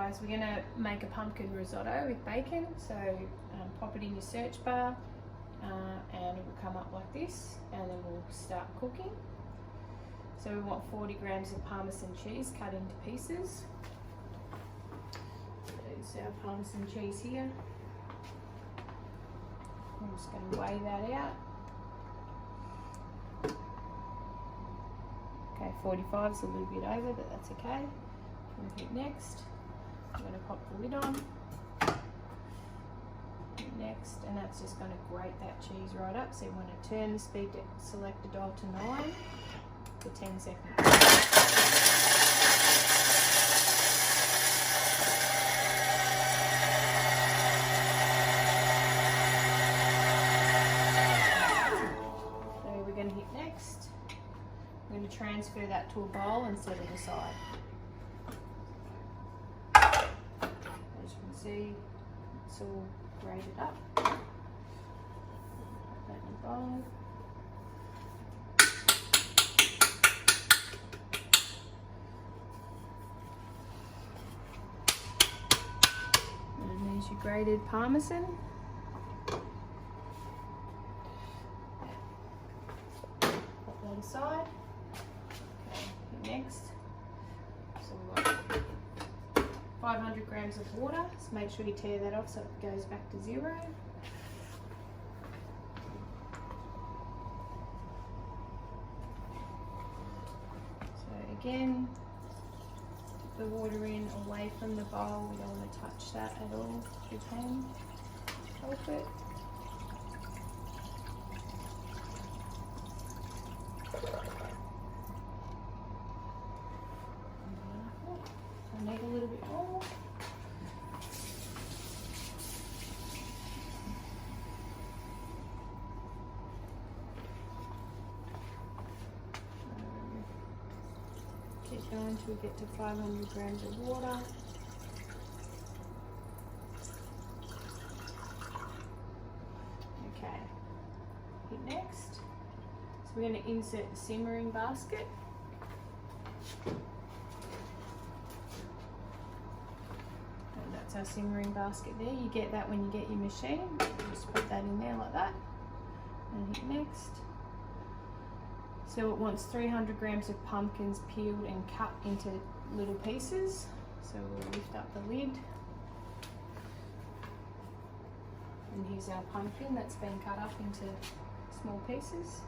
guys, we're gonna make a pumpkin risotto with bacon. So pop it in your search bar and it will come up like this, and then we'll start cooking. So we want 40 grams of Parmesan cheese cut into pieces. There's our Parmesan cheese here. I'm just going to weigh that out. Okay, 45 is a little bit over, but that's okay. We'll hit next. I'm going to pop the lid on. Hit next, and that's just going to grate that cheese right up. So you want to turn the speed selector dial to 9 for 10 seconds. I'm going to transfer that to a bowl and set it aside. As you can see, it's all grated up. Put that in a bowl. And there's your grated Parmesan. Put that aside. Next, so we've got 500 grams of water, so make sure you tear that off so it goes back to 0. So again, dip the water in away from the bowl, we don't want to touch that at all if you can help it. Make a little bit more. Keep going until we get to 500 grams of water. Okay, hit next. So we're going to insert the simmering basket. Our simmering basket there. You get that when you get your machine. Just put that in there like that and hit next. So it wants 300 grams of pumpkins peeled and cut into little pieces. So we'll lift up the lid. And here's our pumpkin that's been cut up into small pieces.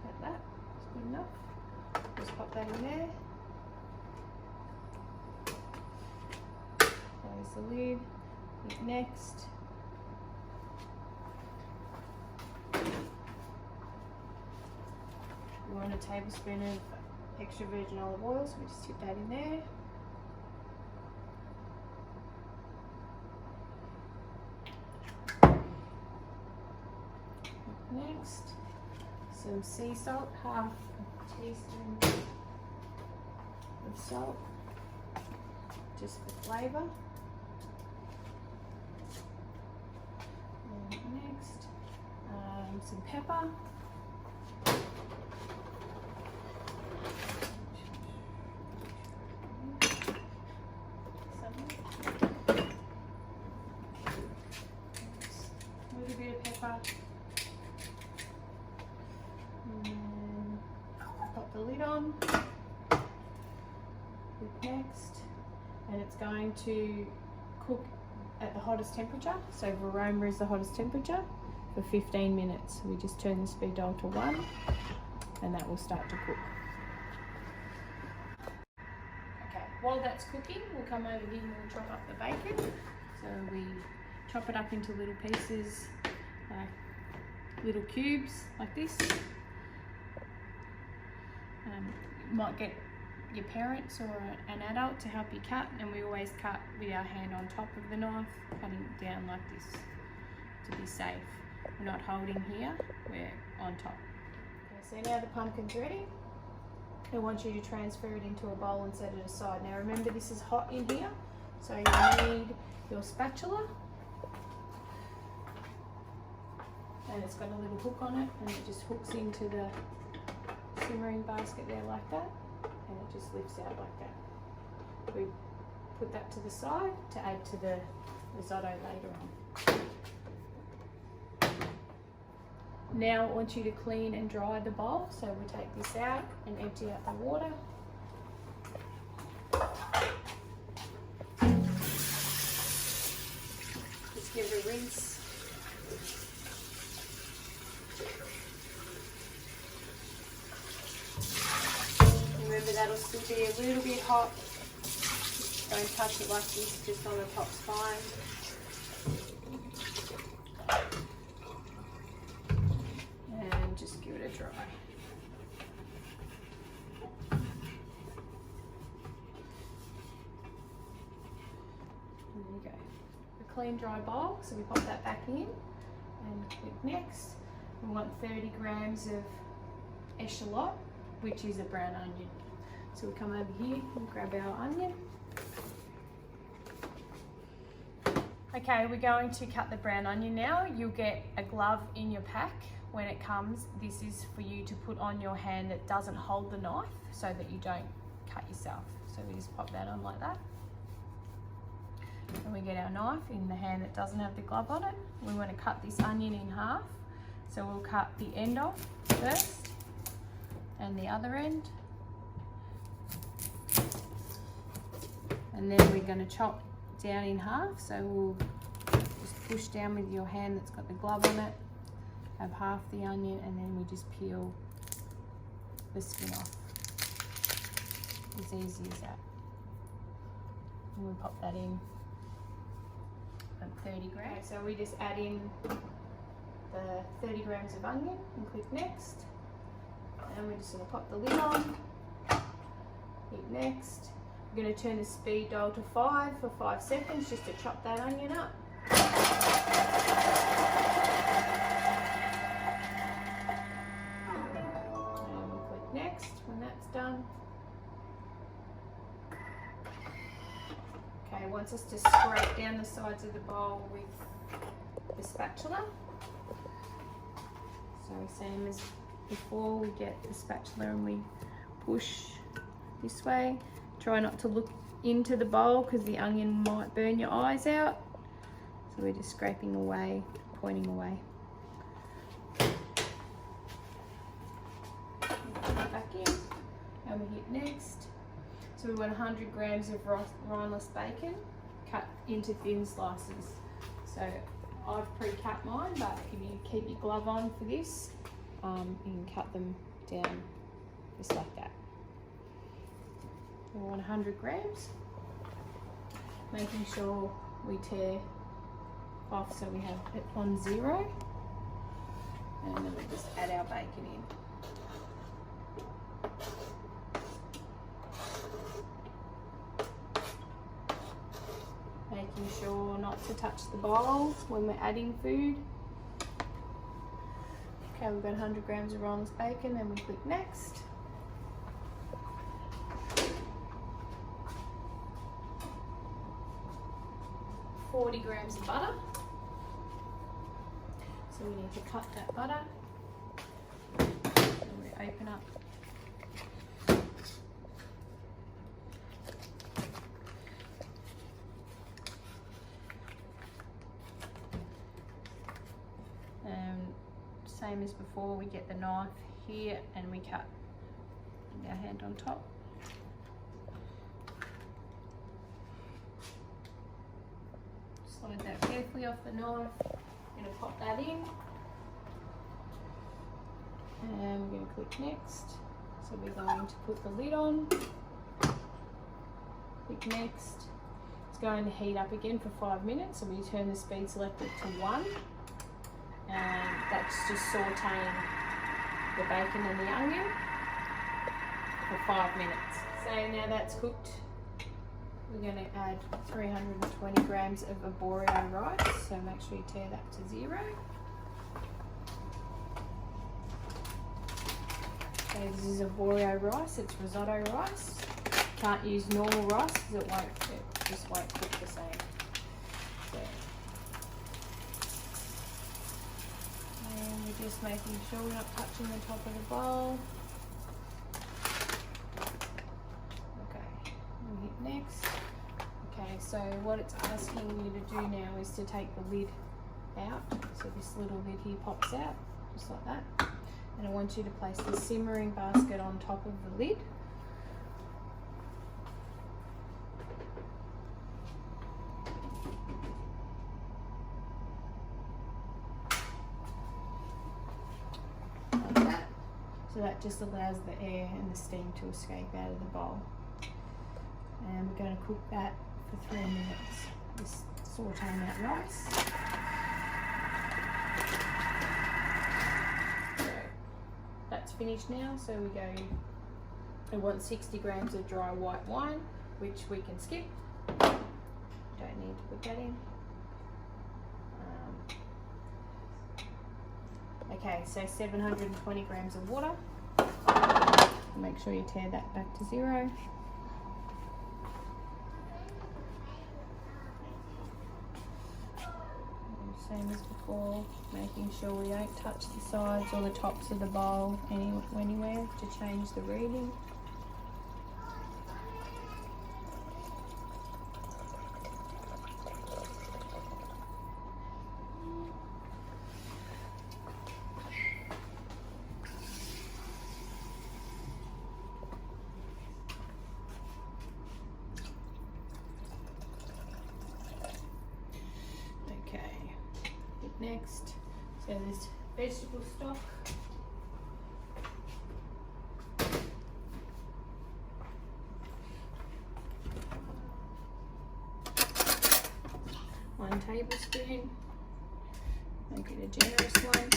Like that. It's good enough. Just pop that in there. Close the lid, hit next. We want a tablespoon of extra virgin olive oil, so we just tip that in there. Next, some sea salt, half a teaspoon of salt, just for flavour. Next, some pepper. A little bit of pepper. And then pop the lid on. Next, and it's going to cook at the hottest temperature. So Varoma is the hottest temperature for 15 minutes. We just turn the speed dial to 1 and that will start to cook. Okay, while that's cooking, we'll come over here and we'll chop up the bacon. So we chop it up into little pieces, like little cubes like this. You might get your parents or an adult to help you cut, and we always cut with our hand on top of the knife, cutting it down like this to be safe. We're not holding here, we're on top. Okay, so now the pumpkin's ready. I want you to transfer it into a bowl and set it aside. Now remember, this is hot in here, so you need your spatula, and it's got a little hook on it, and it just hooks into the simmering basket there like that, and it just lifts out like that. We put that to the side to add to the risotto later on. Now I want you to clean and dry the bowl, so we take this out and empty out the water. Just give it a rinse. Remember, that'll still be a little bit hot. Don't touch it like this, just on the top's fine. And just give it a dry. There you go. A clean dry bowl, so we pop that back in and click next. We want 30 grams of echalot, which is a brown onion. So we come over here and grab our onion. Okay, we're going to cut the brown onion now. You'll get a glove in your pack when it comes. This is for you to put on your hand that doesn't hold the knife so that you don't cut yourself. So we just pop that on like that. And we get our knife in the hand that doesn't have the glove on it. We want to cut this onion in half. So we'll cut the end off first and the other end. And then we're going to chop down in half. So we'll just push down with your hand that's got the glove on it. Have half the onion and then we just peel the skin off. As easy as that. And we pop that in at 30 grams. Okay, so we just add in the 30 grams of onion and click next. And we're just going to pop the lid on. Hit next. We're going to turn the speed dial to 5 for 5 seconds just to chop that onion up. And we'll click next when that's done. Okay, it wants us to scrape down the sides of the bowl with the spatula. So same as before, we get the spatula and we push this way. Try not to look into the bowl because the onion might burn your eyes out. So we're just scraping away, pointing away. Back in and we hit next. So we want 100 grams of rineless bacon cut into thin slices. So I've pre-cut mine, but if you keep your glove on for this, you can cut them down just like that. We want 100 grams, making sure we tear off so we have it on 0, and then we just add our bacon in. Making sure not to touch the bowl when we're adding food. Okay, we've got 100 grams of rineless bacon, then we click next. $40 grams of butter. So we need to cut that butter. And we open up. Same as before, we get the knife here and we cut with our hand on top. Slide that carefully off the knife. I'm going to pop that in. And we're going to click next. So we're going to put the lid on. Click next. It's going to heat up again for 5 minutes. So we turn the speed selector to 1. And that's just sauteing the bacon and the onion for 5 minutes. So now that's cooked, we're going to add 320 grams of arborio rice. So make sure you tear that to 0. So this is arborio rice, it's risotto rice. Can't use normal rice because it just won't cook the same. So, and we're just making sure we're not touching the top of the bowl. Okay, we hit next. We So what it's asking you to do now is to take the lid out. So this little lid here pops out, just like that. And I want you to place the simmering basket on top of the lid. Like that. So that just allows the air and the steam to escape out of the bowl. And we're going to cook that for 3 minutes. Just sauteing that rice. That's finished now, so we want 60 grams of dry white wine, which we can skip. Don't need to put that in. Okay, so 720 grams of water. Make sure you tear that back to 0. Same as before, making sure we don't touch the sides or the tops of the bowl anywhere to change the reading. Next, so there's vegetable stock. One tablespoon. Make it a generous one.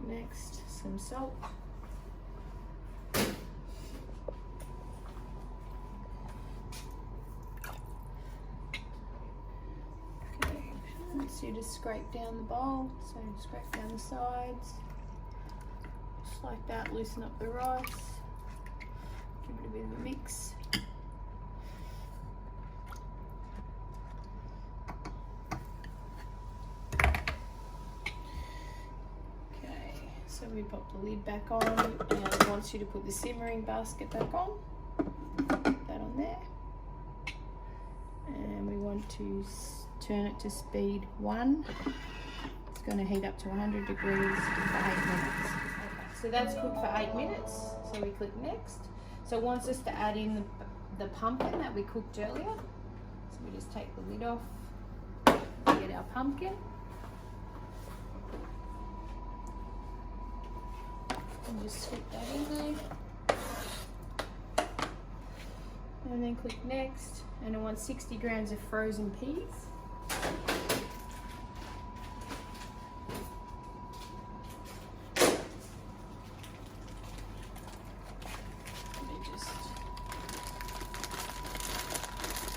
Next, some salt. So you just scrape down the bowl, so scrape down the sides, just like that, loosen up the rice, give it a bit of a mix. Okay, so we pop the lid back on, and it wants you to put the simmering basket back on, put that on there, and we want to turn it to speed 1. It's going to heat up to 100 degrees for 8 minutes. Okay, so that's cooked for 8 minutes. So we click next. So it wants us to add in the pumpkin that we cooked earlier. So we just take the lid off, get our pumpkin. And just stick that in there. And then click next. And I want 60 grams of frozen peas.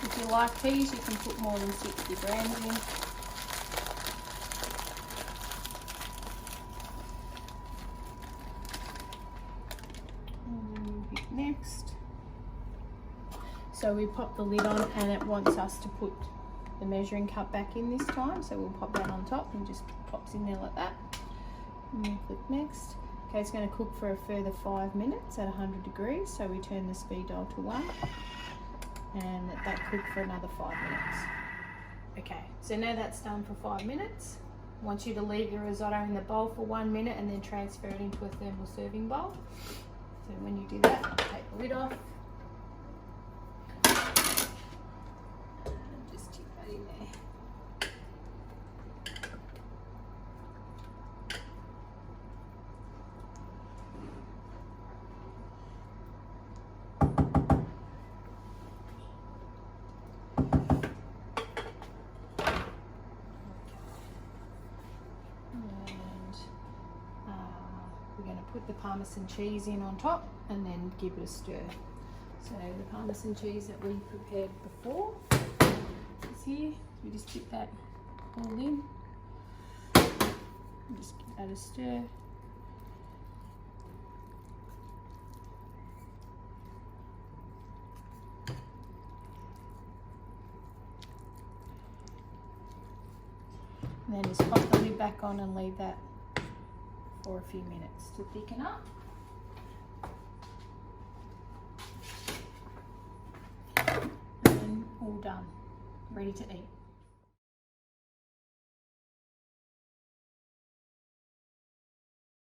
If you like peas, you can put more than 60 grams in. And then we'll hit next. So we pop the lid on, and it wants us to put the measuring cup back in this time, so we'll pop that on top and just pops in there like that. And then click next. Okay, it's going to cook for a further 5 minutes at 100 degrees, so we turn the speed dial to 1 and let that cook for another 5 minutes. Okay, so now that's done for 5 minutes. I want you to leave your risotto in the bowl for 1 minute and then transfer it into a thermal serving bowl. So when you do that, take the lid off. In there. We're going to put the Parmesan cheese in on top and then give it a stir. So the Parmesan cheese that we prepared before is here. We just dip that all in. And just give that a stir. And then just pop the lid back on and leave that for a few minutes to thicken up. And done, ready to eat.